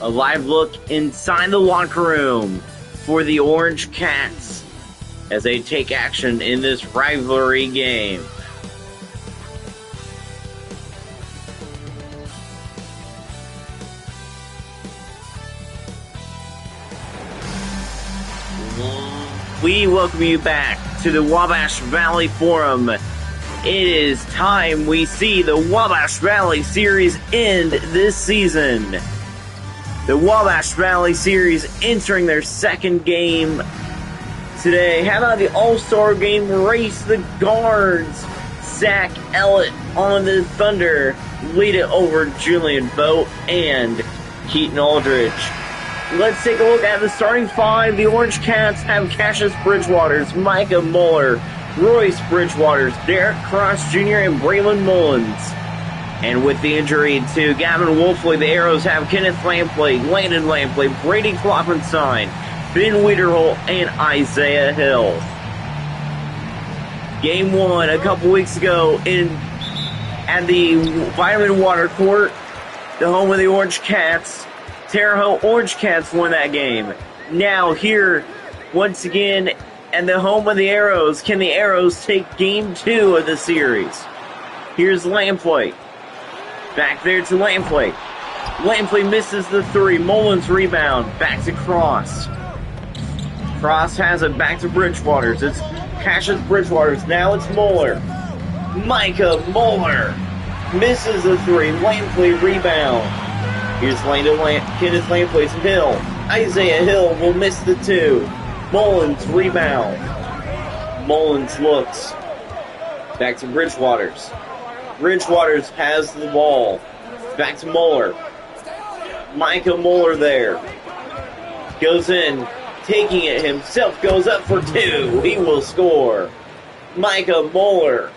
A live look inside the locker room for the Orange Cats as they take action in this rivalry game. We welcome you back to the Wabash Valley Forum. It is time we see the Wabash Valley Series end this season. The Wabash Valley Series entering their second game today. How about the All-Star Game race? The guards, Zach Ellett on the Thunder, lead it over Julian Boat and Keaton Aldridge. Let's take a look at the starting five. The Orange Cats have Cassius Bridgewaters, Micah Muller, Royce Bridgewaters, Derek Cross Jr., and Braylon Mullins. And with the injury to Gavin Wolfley, the Arrows have Kenneth Lampley, Landon Lampley, Brady Kloppenstein, Ben Wiederholt, and Isaiah Hill. Game one a couple weeks ago at the Vitamin Water Court, the home of the Orange Cats. Terre Haute Orange Cats won that game. Now here, once again, at the home of the Arrows, can the Arrows take game two of the series? Here's Lampley. Back there to Lampley. Lampley misses the three. Mullins rebound. Back to Cross. Cross has it back to Bridgewaters. It's Cassius Bridgewaters. Now it's Muller. Micah Muller misses the three. Lampley rebound. Here's Kenneth Lampley's Hill. Isaiah Hill will miss the two. Mullins rebound. Mullins looks. Back to Bridgewaters. Bridgewaters has the ball. Back to Muller. Micah Muller there. Goes in. Taking it himself. Goes up for two. He will score. Micah Muller.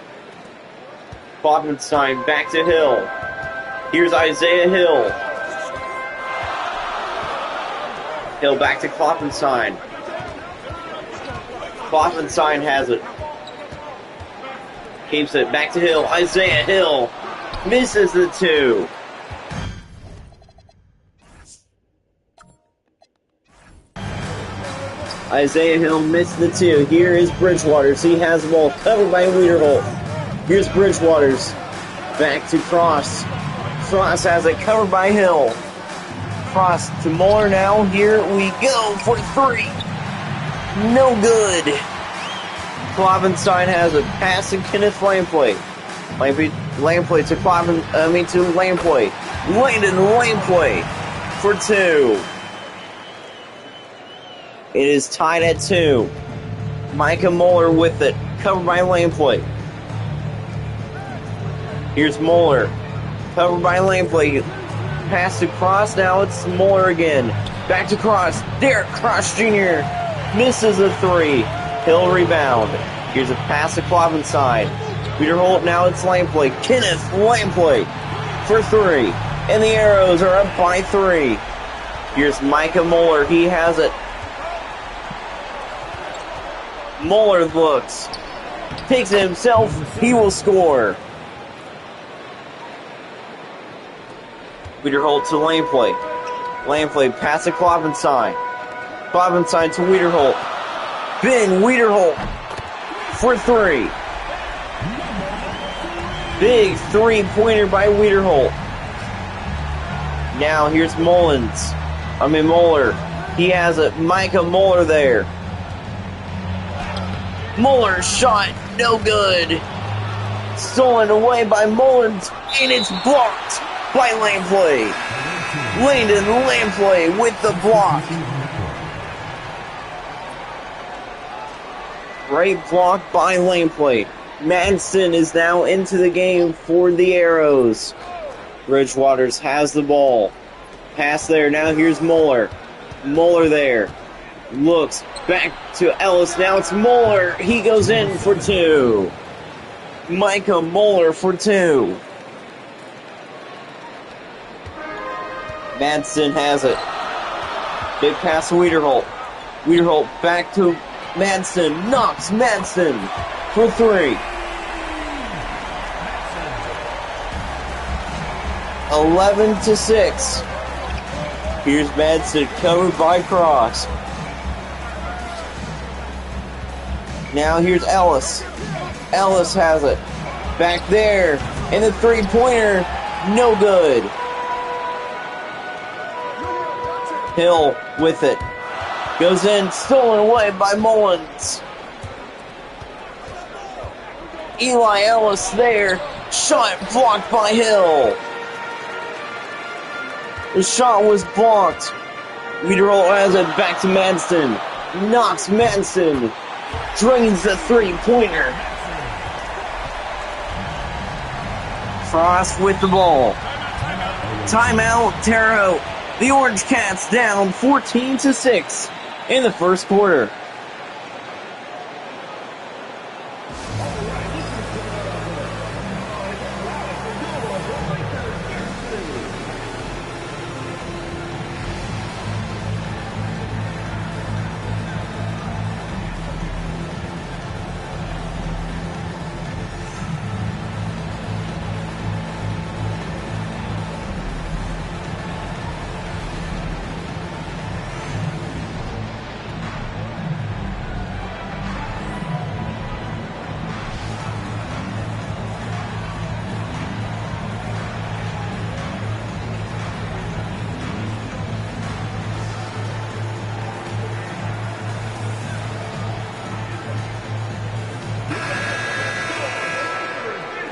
Kloppenstein back to Hill. Here's Isaiah Hill. Hill back to Kloppenstein. Kloppenstein has it. Keeps it back to Hill. Isaiah Hill misses the two. Isaiah Hill missed the two. Here is Bridgewaters. He has the ball covered by Wiederholt. Here's Bridgewaters. Back to Cross. Cross has it covered by Hill. Cross to Muller now. Here we go for three. No good. Kloppenstein has a pass to Kenneth Lampley. Lampley to Lampley. Landon Lampley for two. It is tied at two. Micah Muller with it. Covered by Lampley. Here's Muller. Covered by Lampley. Pass to Cross. Now it's Muller again. Back to Cross. Derek Cross Jr. misses a three. Hill rebound. Here's a pass to Kloppenstein. Wiederholt. Now it's Lampley. Kenneth Lampley for three. And the Arrows are up by three. Here's Micah Muller. He has it. Muller looks. Takes it himself. He will score. Wiederholt to Lampley. Lampley pass to Kloppenstein. Kloppenstein to Wiederholt. Ben Wiederholt for three. Big three-pointer by Wiederholt. Now here's Muller. He has it. Micah Muller there. Muller shot. No good. Stolen away by Mullins. And it's blocked by Lampley. Landon Lampley with the block. Great block by Lampley. Madsen is now into the game for the Arrows. Bridgewaters has the ball. Pass there. Now here's Muller. Muller there. Looks back to Ellis. Now it's Muller. He goes in for two. Micah Muller for two. Madsen has it. Big pass to Wiederholt. Wiederholt back to Madsen. Knocks Madsen for three. 11-6. Here's Madsen covered by Cross. Now here's Ellis. Ellis has it. Back there. And the three-pointer. No good. Hill with it. Goes in. Stolen away by Mullins. Eli Ellis there. Shot blocked by Hill. The shot was blocked. Wiederholt has it back to Madsen. Knocks Madsen. Drains the three-pointer. Frost with the ball. Timeout, Terre Haute. The Orange Cats down 14-6 in the first quarter.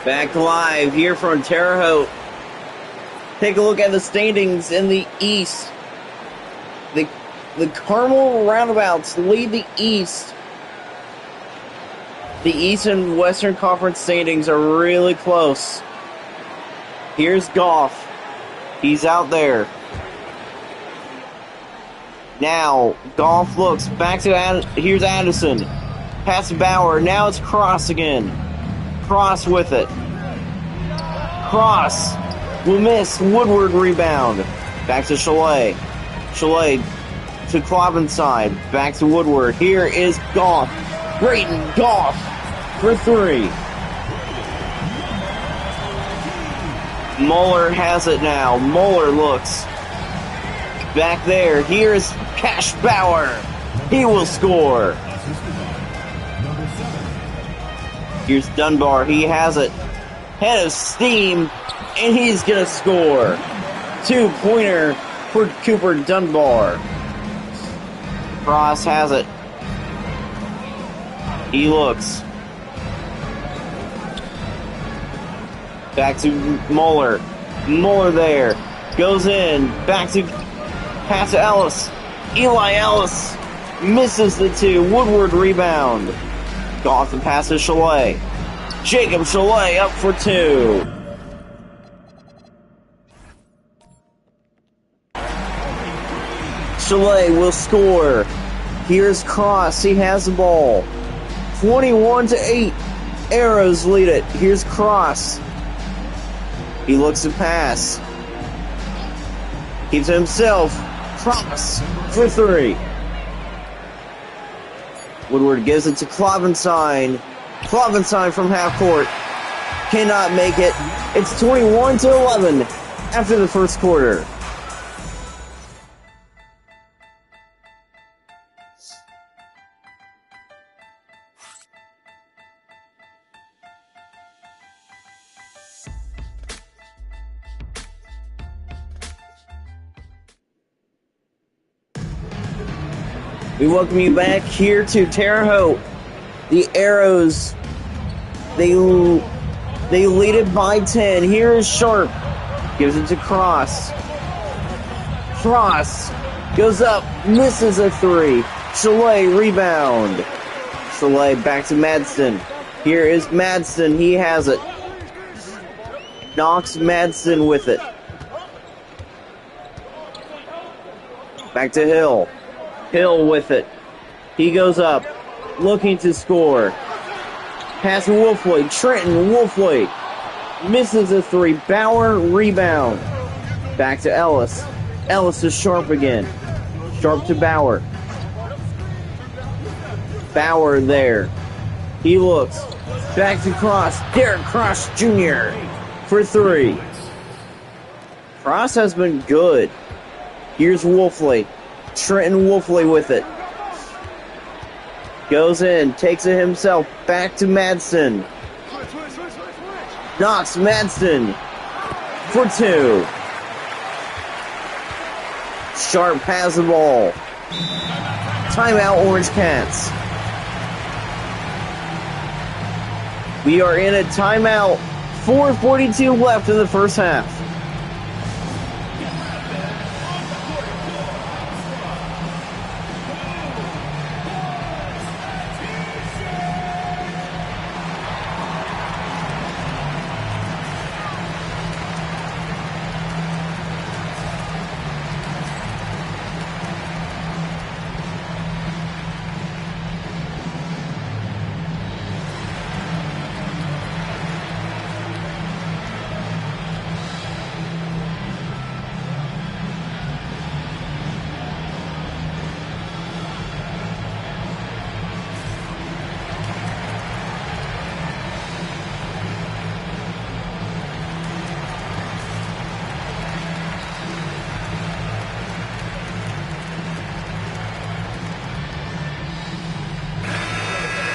Back live here from Terre Haute. Take a look at the standings in the East. The Carmel Roundabouts lead the East. The East and Western Conference standings are really close. Here's Goff. He's out there. Now, Goff looks back to here's Addison. Pass to Bauer. Now it's Cross again. Cross with it. Cross will miss. Woodward rebound. Back to Chalet. Chalet to Kloppenstein. Back to Woodward. Here is Goff. Brayton Goff for three. Muller has it now. Muller looks. Back there. Here's Cash Bauer. He will score. Here's Dunbar. He has it. Head of steam. And he's going to score. Two-pointer for Cooper Dunbar. Cross has it. He looks. Back to Muller. Muller there. Goes in. Back to pass to Ellis. Eli Ellis misses the two. Woodward rebound. Off and pass to Chalet. Jacob Chalet up for two. Chalet will score. Here's Cross. He has the ball. 21-8. Arrows lead it. Here's Cross. He looks to pass. Keeps it himself. Cross for three. Woodward gives it to Kloppenstein. Kloppenstein from half court. Cannot make it. It's 21-11 after the first quarter. We welcome you back here to Terre Haute. The Arrows, they lead it by 10. Here is Sharp. Gives it to Cross. Cross goes up, misses a three. Chalet rebound. Chalet back to Madsen. Here is Madsen. He has it. Knocks Madsen with it. Back to Hill. Hill with it. He goes up, looking to score. Pass to Wolfley. Trenton Wolfley misses a three. Bauer rebound. Back to Ellis. Ellis to Sharp again. Sharp to Bauer. Bauer there. He looks. Back to Cross. Derek Cross Jr. for three. Cross has been good. Here's Wolfley. Trenton Wolfley with it. Goes in, takes it himself. Back to Madsen. Knocks Madsen for 2. Sharp has the ball. Timeout, Orange Cats. We are in a timeout. 4:42 left in the first half.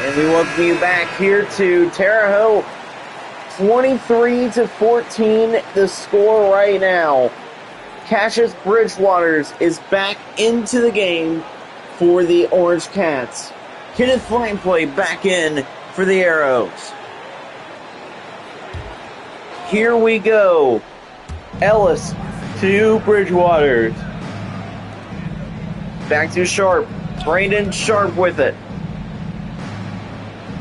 And we welcome you back here to Terre Haute. 23-14 the score right now. Cassius Bridgewaters is back into the game for the Orange Cats. Kenneth Flameplay back in for the Arrows. Here we go. Ellis to Bridgewaters. Back to Sharp. Brandon Sharp with it.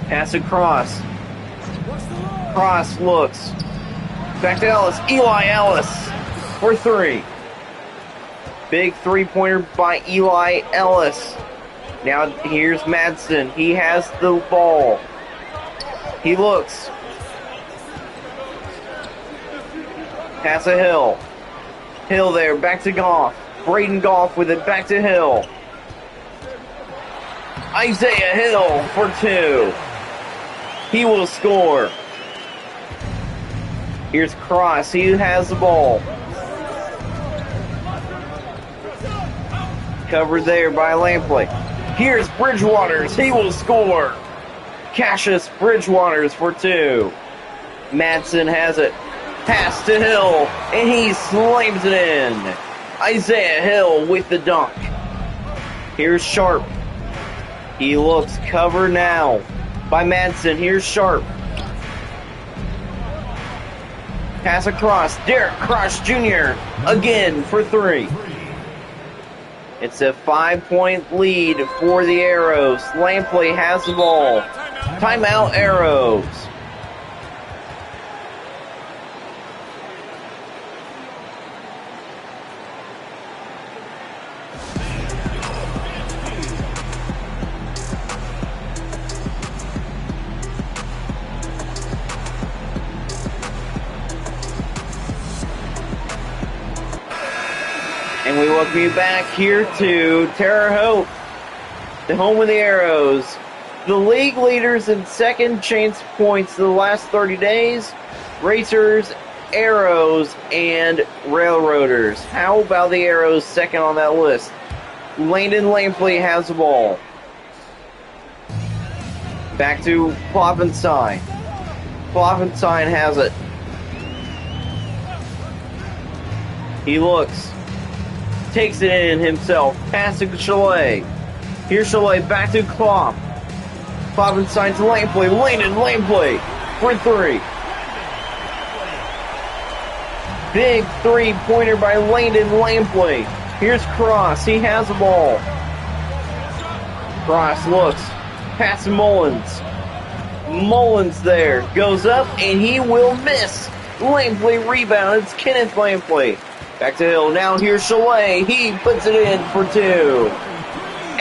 Pass across. Cross looks. Back to Ellis. Eli Ellis for 3. Big three-pointer by Eli Ellis. Now here's Madsen. He has the ball. He looks. Pass to Hill. Hill there. Back to Goff. Braden Goff with it. Back to Hill. Isaiah Hill for 2. He will score. Here's Cross. He has the ball. Covered there by Lampley. Here's Bridgewaters. He will score. Cassius Bridgewaters for 2. Madsen has it. Pass to Hill. And he slams it in. Isaiah Hill with the dunk. Here's Sharp. He looks covered now by Madsen. Here's Sharp. Pass across. Derek Cross Jr. again for 3. It's a 5-point lead for the Arrows. Lampley has the ball. Timeout, Arrows. And we welcome you back here to Terre Haute, the home of the Arrows. The league leaders in second chance points the last 30 days, Racers, Arrows, and Railroaders. How about the Arrows second on that list? Landon Lampley has the ball. Back to Kloppenstein. Kloppenstein has it. He looks. Takes it in himself. Pass to Chalet. Here's Chalet back to Klopp. Kloppenstein to Lampley. Landon Lampley for 3. Big three-pointer by Landon Lampley. Here's Cross. He has the ball. Cross looks. Pass to Mullins. Mullins there. Goes up and he will miss. Lampley rebound. It's Kenneth Lampley. Back to Hill. Now here's Chalet. He puts it in for 2.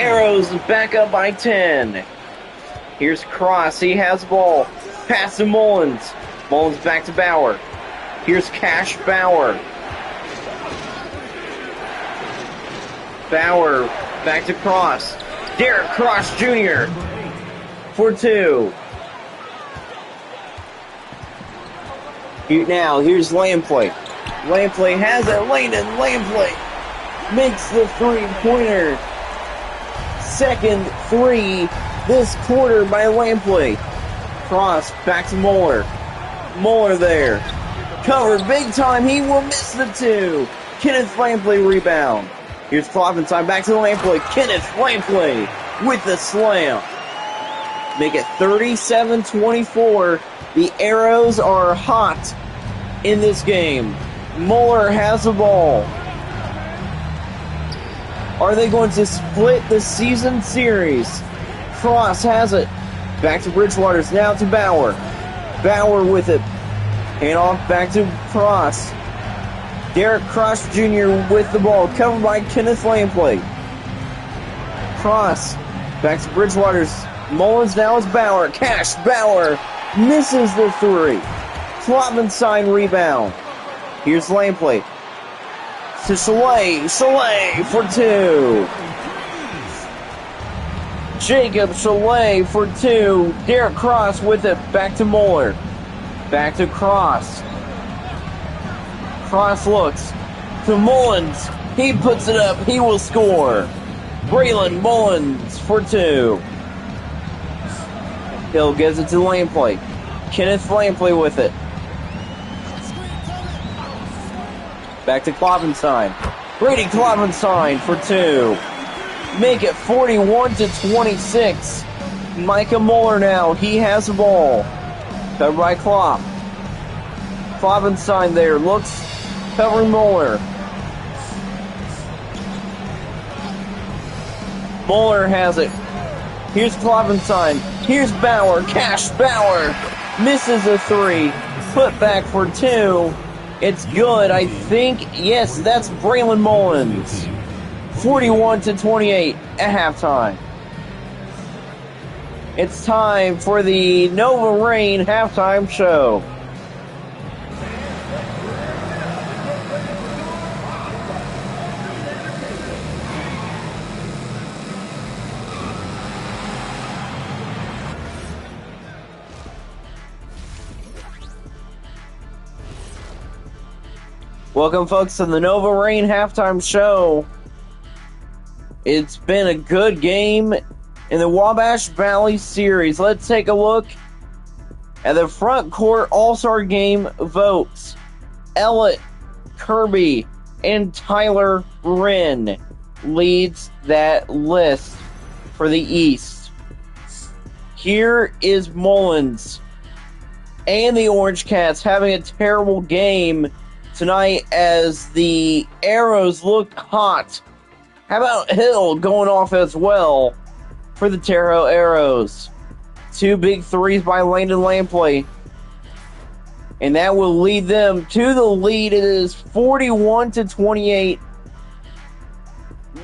Arrows back up by 10. Here's Cross. He has the ball. Pass to Mullins. Mullins back to Bauer. Here's Cash Bauer. Bauer back to Cross. Derek Cross Jr. for 2. Now here's Lampley. Lampley has it. Landon Lampley makes the three-pointer. Second three this quarter by Lampley. Cross back to Moeller. Moeller there. Covered big time. He will miss the two. Kenneth Lampley rebound. Here's Kloppenstein back to Lampley. Kenneth Lampley with the slam. Make it 37-24. The Arrows are hot in this game. Moeller has the ball. Are they going to split the season series? Cross has it. Back to Bridgewaters. Now to Bauer. Bauer with it. Hand off back to Cross. Derek Cross Jr. with the ball. Covered by Kenneth Lampley. Cross. Back to Bridgewaters. Mullins now is Bauer. Cash. Bauer misses the three. Kloppenstein rebound. Here's Lampley. To Chalet. Chalet for two. Jacob Chalet for two. Derek Cross with it. Back to Moeller. Back to Cross. Cross looks to Mullins. He puts it up. He will score. Braylon Mullins for two. Hill gives it to Lampley. Kenneth Lampley with it. Back to Kloppenstein. Brady Kloppenstein for two. Make it 41-26. Micah Moeller now. He has the ball. Covered by Klopp. Kloppenstein there. Looks. Covering Moeller. Moeller has it. Here's Kloppenstein. Here's Bauer. Cash Bauer. Misses a three. Put back for two. It's good, I think. Yes, that's Braylon Mullins. 41-28 at halftime. It's time for the Nova Rain halftime show. Welcome, folks, to the Nova Rain halftime show. It's been a good game in the Wabash Valley Series. Let's take a look at the front court All-Star Game votes. Ellett, Kirby, and Tyler Wren leads that list for the East. Here is Mullins and the Orange Cats having a terrible game tonight as the Arrows looked hot. How about Hill going off as well for the Terre Haute Arrows? Two big threes by Landon Lampley. And that will lead them to the lead. It is 41-28.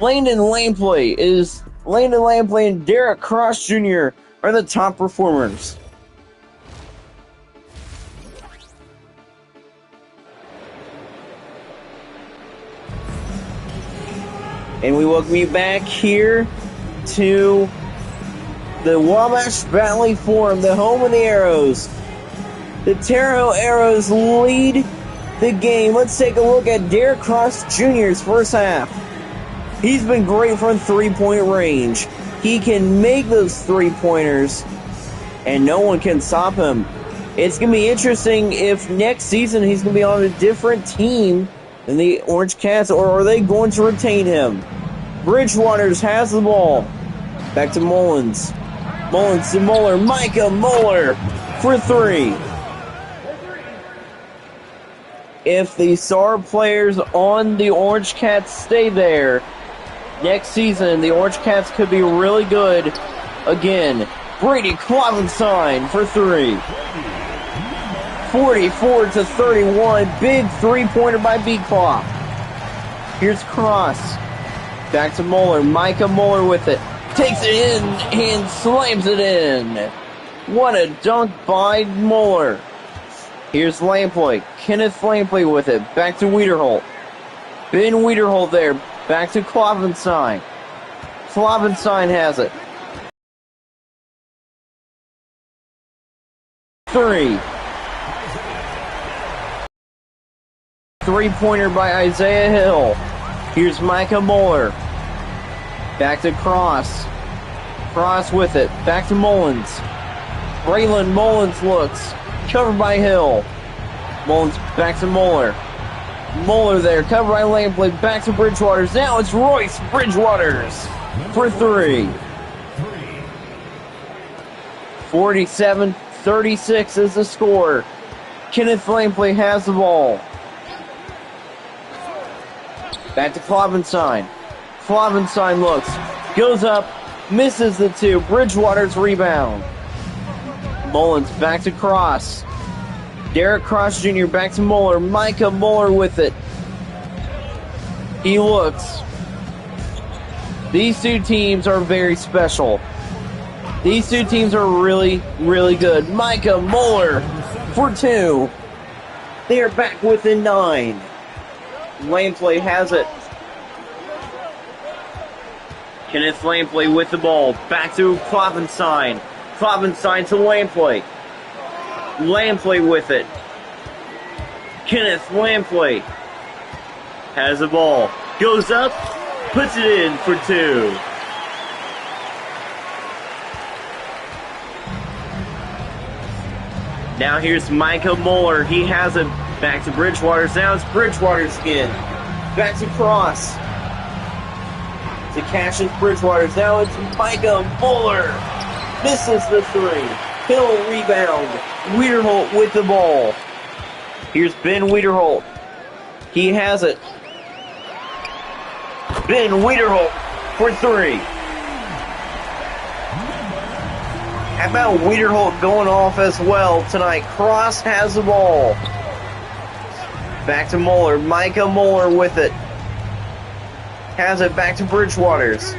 Landon Lampley and Derek Cross Jr. are the top performers. And we welcome you back here to the Wabash Valley Forum, the home of the Arrows. The Terre Haute Arrows lead the game. Let's take a look at Derek Cross Jr.'s first half. He's been great from three-point range. He can make those three-pointers, and no one can stop him. It's going to be interesting if next season he's going to be on a different team than the Orange Cats, or are they going to retain him? Bridgewaters has the ball. Back to Mullins. Mullins to Moeller. Micah Moeller for three. If the star players on the Orange Cats stay there, next season the Orange Cats could be really good again. Brady Kloppenstein for three. 44-31. Big three-pointer by B-Klop. Here's Cross. Back to Moeller. Micah Moeller with it. Takes it in and slams it in. What a dunk by Moeller. Here's Lampley. Kenneth Lampley with it. Back to Wiederholt. Ben Wiederholt there. Back to Kloppenstein. Kloppenstein has it. Three. Three-pointer by Isaiah Hill. Here's Micah Muller. Back to Cross. Cross with it. Back to Mullins. Braylon Mullins looks. Covered by Hill. Mullins back to Muller. Muller there. Covered by Lampley. Back to Bridgewaters. Now it's Royce Bridgewaters for three. 47-36 is the score. Kenneth Lampley has the ball. Back to Klovenstein. Klovenstein looks. Goes up. Misses the two. Bridgewater's rebound. Mullins back to Cross. Derek Cross Jr. back to Muller. Micah Muller with it. He looks. These two teams are very special. These two teams are really, really good. Micah Muller for two. They are back within 9. Lampley has it. Kenneth Lampley with the ball. Back to Klovenstein. Klovenstein to Lampley. Lampley with it. Kenneth Lampley has the ball. Goes up. Puts it in for two. Now here's Micah Muller. He has it. Back to Bridgewaters. Now it's Bridgewaters again. Back to Cross. To Cassius Bridgewaters. Now it's Micah Muller. Misses the three. Hill rebound. Wiederholt with the ball. Here's Ben Wiederholt. He has it. Ben Wiederholt for three. How about Wiederholt going off as well tonight? Cross has the ball. Back to Muller. Micah Muller with it. Has it back to Bridgewaters.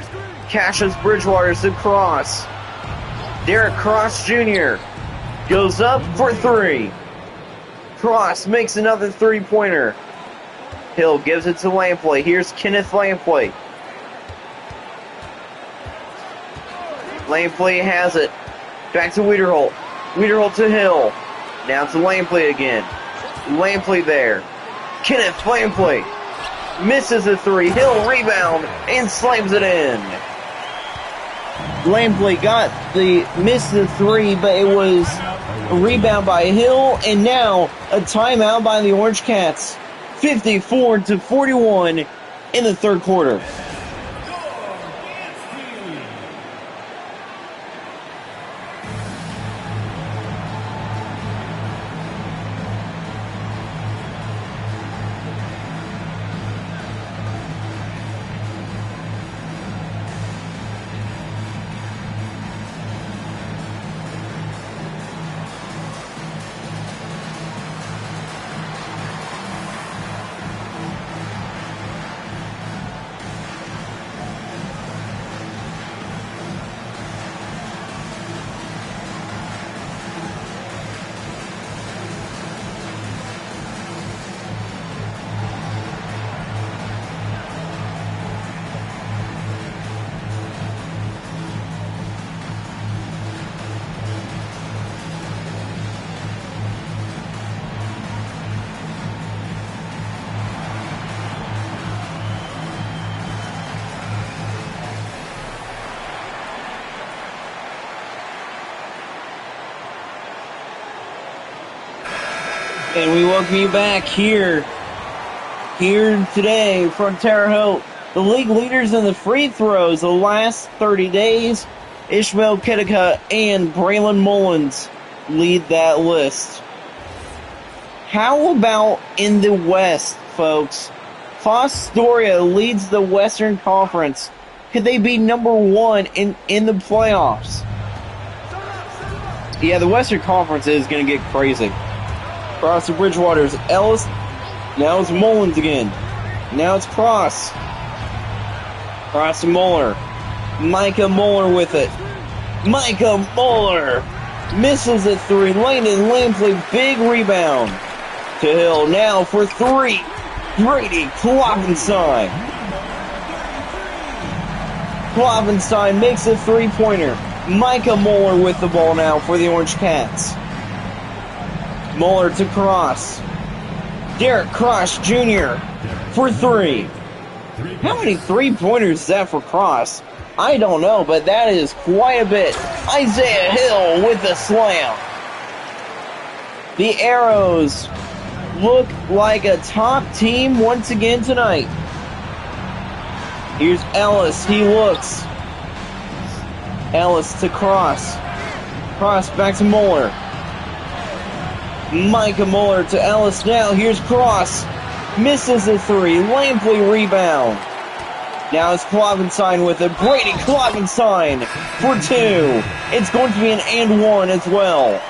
Cassius Bridgewaters to Cross. Derek Cross Jr. goes up for three. Cross makes another three-pointer. Hill gives it to Lampley. Here's Kenneth Lampley. Lampley has it. Back to Wiederholt. Wiederholt to Hill. Now to Lampley again. Lampley there. Kenneth Lampley misses a three. Hill rebound and slams it in. Lampley got missed the three, but it was a rebound by Hill, and now a timeout by the Orange Cats. 54-41 in the third quarter. And we welcome you back here today from Terre Haute. The league leaders in the free throws the last 30 days, Ishmael Ketika and Braylon Mullins lead that list. How about in the West, folks? Fostoria leads the Western Conference. Could they be number one in the playoffs? Yeah, the Western Conference is going to get crazy. Cross to Bridgewater's. Ellis. Now it's Mullins again. Now it's Cross. Cross to Muller. Micah Muller with it. Micah Muller misses a three. Landon Lampley, big rebound. To Hill. Now for three. Brady Klovenstein. Klovenstein makes a three-pointer. Micah Muller with the ball now for the Orange Cats. Muller to Cross. Derek Cross Jr. for three. How many three-pointers is that for Cross? I don't know, but that is quite a bit. Isaiah Hill with the slam. The Arrows look like a top team once again tonight. Here's Ellis. He looks. Ellis to Cross. Cross back to Muller. Micah Muller to Ellis now. Here's Cross. Misses the three. Lampley rebound. Now it's Klovenstein with it. Brady Klovenstein for two. It's going to be an and one as well.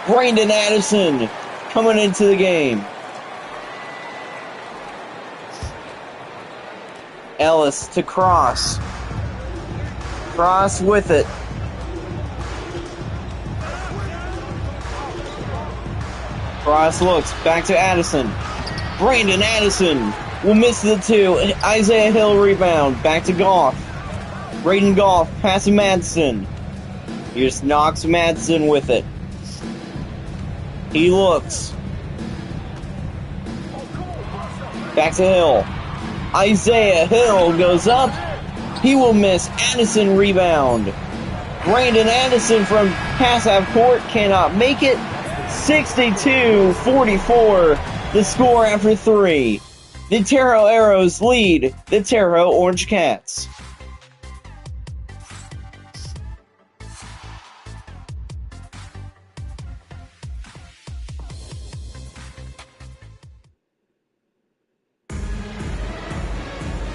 Brandon Addison coming into the game. Ellis to Cross. Cross with it. Cross looks back to Addison. Brandon Addison will miss the two. Isaiah Hill rebound. Back to Goff. Braden Goff passing Madsen. He just knocks Madsen with it. He looks. Back to Hill. Isaiah Hill goes up. He will miss. Addison rebound. Brandon Addison from pass half court cannot make it. 62-44, the score after three. The Terre Haute Arrows lead the Terre Haute Orange Cats.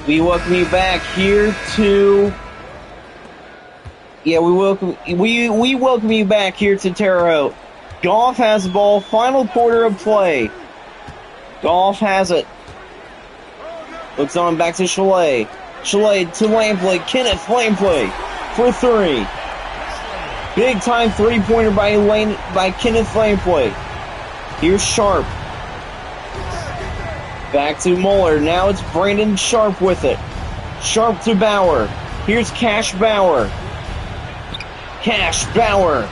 We welcome you back here to... Yeah, we welcome you back here to Terre Haute. Goff has the ball. Final quarter of play. Goff has it. Looks on back to Chalet. Chalet to Lampley. Kenneth Lampley for three. Big time three-pointer by Kenneth Lampley. Here's Sharp. Back to Muller. Now it's Brandon Sharp with it. Sharp to Bauer. Here's Cash Bauer. Cash Bauer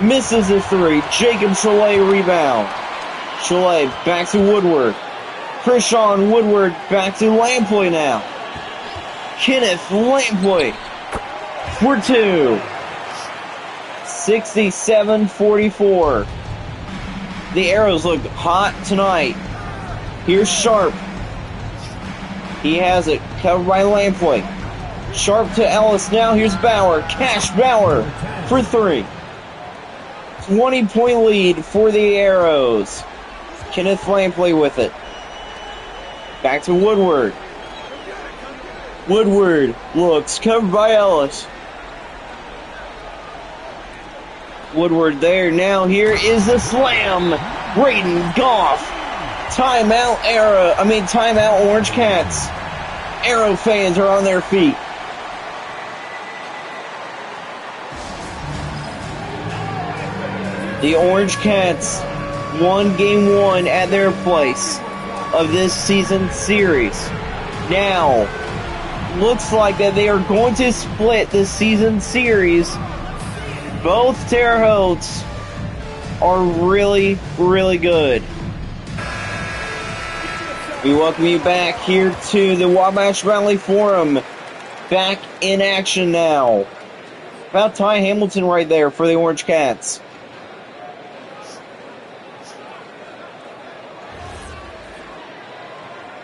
misses the three. Jacob Chalet rebound. Chalet back to Woodward. Krishawn Woodward back to Lampley now. Kenneth Lampley for two. 67-44. The Arrows look hot tonight. Here's Sharp. He has it. Covered by Lampley. Sharp to Ellis now. Here's Bauer. Cash Bauer for three. 20-point lead for the Arrows. Kenneth Lampley with it. Back to Woodward. Woodward looks. Covered by Ellis. Woodward there. Now here is the slam. Braden Goff. Timeout Orange Cats. Arrow fans are on their feet. The Orange Cats won game one at their place of this season series. Now, looks like that they are going to split the season series. Both Terre Hautes are really, really good. We welcome you back here to the Wabash Valley Forum. Back in action now. About Ty Hamilton right there for the Orange Cats.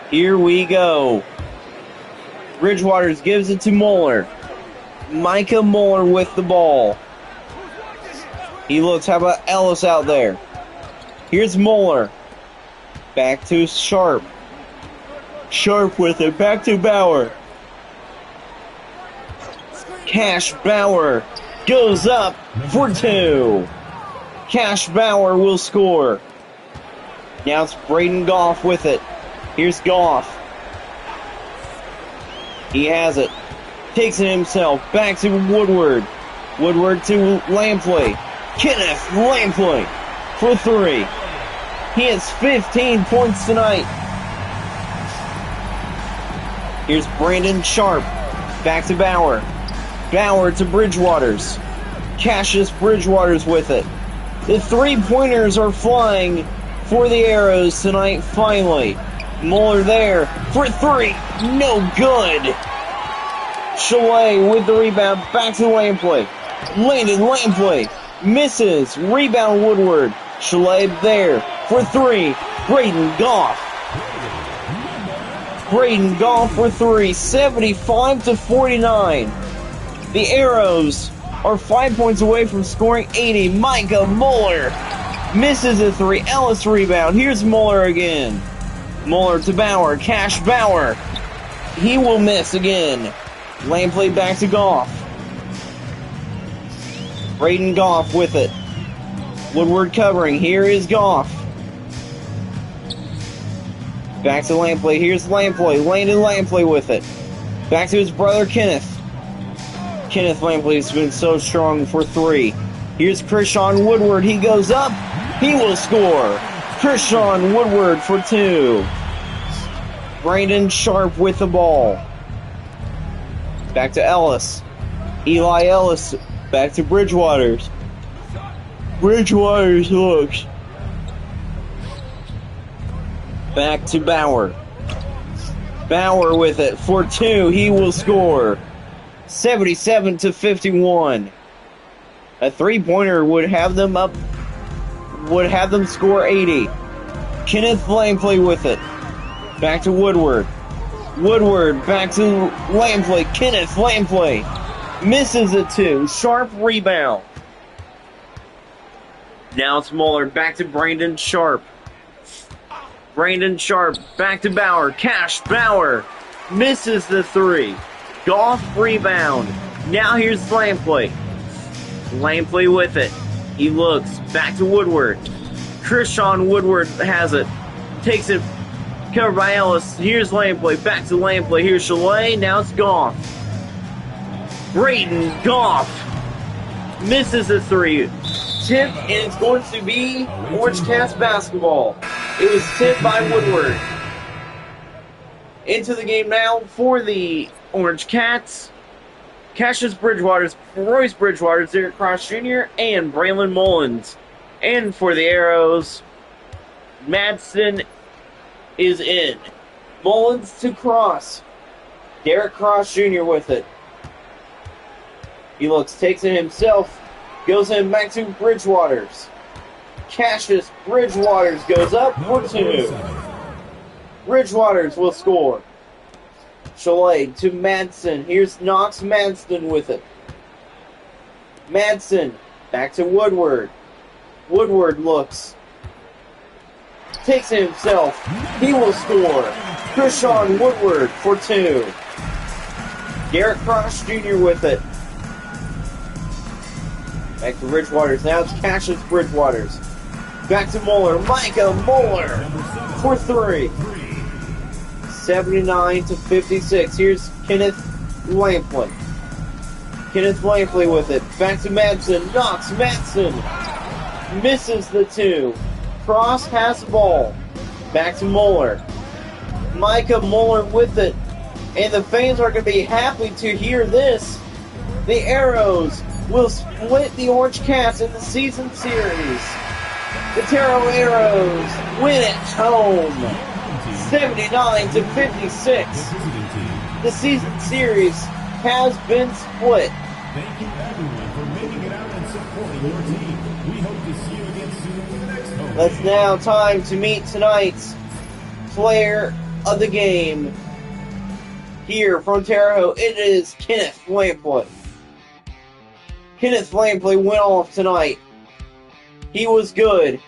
Here we go. Bridgewaters gives it to Muller. Micah Muller with the ball. He looks, how about Ellis out there? Here's Muller. Back to Sharp. Sharp with it. Back to Bauer. Cash Bauer goes up for two. Cash Bauer will score. Now it's Braden Goff with it. Here's Goff. He has it. Takes it himself. Back to Woodward. Woodward to Lampley. Kenneth Lampley for three. He has 15 points tonight. Here's Brandon Sharp. Back to Bauer. Bauer to Bridgewaters. Cassius Bridgewaters with it. The three-pointers are flying for the Arrows tonight, finally. Muller there for three. No good. Chalet with the rebound. Back to the lane play. Landon lane play. Misses. Rebound Woodward. Chalet there for three. Braden Goff. Braden Goff for three. 75-49. The Arrows are 5 points away from scoring 80. Micah Muller misses a three. Ellis rebound. Here's Muller again. Muller to Bauer. Cash Bauer. He will miss again. Lane play back to Goff. Braden Goff with it. Woodward covering. Here is Goff. Back to lane play. Here's lane play. Landon lane play with it. Back to his brother Kenneth. Kenneth Lampley has been so strong for three. Here's Krishawn Woodward. He goes up. He will score. Krishawn Woodward for two. Brandon Sharp with the ball. Back to Ellis. Eli Ellis. Back to Bridgewaters. Bridgewaters looks. Back to Bauer. Bauer with it for two. He will score. 77-51. A three-pointer would have them up. Would have them score 80. Kenneth Lampley with it. Back to Woodward. Woodward back to Lampley. Kenneth Lampley misses a two. Sharp rebound. Now it's Muller. Back to Brandon Sharp. Brandon Sharp back to Bauer. Cash Bauer misses the three. Goff rebound. Now here's Lampley. Lampley with it. He looks back to Woodward. Krishawn Woodward has it. Takes it. Covered by Ellis. Here's Lampley. Back to Lampley. Here's Chalet. Now it's Goff. Braden Goff misses a three. Tip, and it's going to be Orange Cats basketball. It was tipped by Woodward. Into the game now for the Orange Cats. Cassius Bridgewaters, Royce Bridgewaters, Derek Cross Jr., and Braylon Mullins. And for the Arrows, Madsen is in. Mullins to Cross. Derek Cross Jr. with it. He looks, takes it himself, goes in back to Bridgewaters. Cassius Bridgewaters goes up for two. Bridgewaters will score. Chalet to Madsen. Here's Knox Madsen with it. Madsen back to Woodward. Woodward looks. Takes it himself. He will score. Krishawn Woodward for two. Derek Cross Jr. with it. Back to Bridgewaters. Now it's Cassius Bridgewaters. Back to Muller. Micah Muller for three. 79-56. Here's Kenneth Lampley. Kenneth Lampley with it. Back to Madsen. Knox Madsen misses the two. Cross has the ball. Back to Muller. Micah Muller with it. And the fans are going to be happy to hear this. The Arrows will split the Orange Cats in the season series. The Terrell Arrows win at home. 79-56. The season series has been split. Thank you everyone for making it out and supporting your team. We hope to see you again soon for the next home. It's now time to meet tonight's player of the game. Here from Terre Haute, it is Kenneth Lampley. Kenneth Lampley went off tonight. He was good.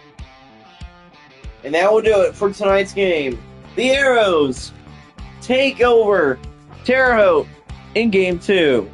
And that will do it for tonight's game. The Arrows take over Terre Haute in Game 2.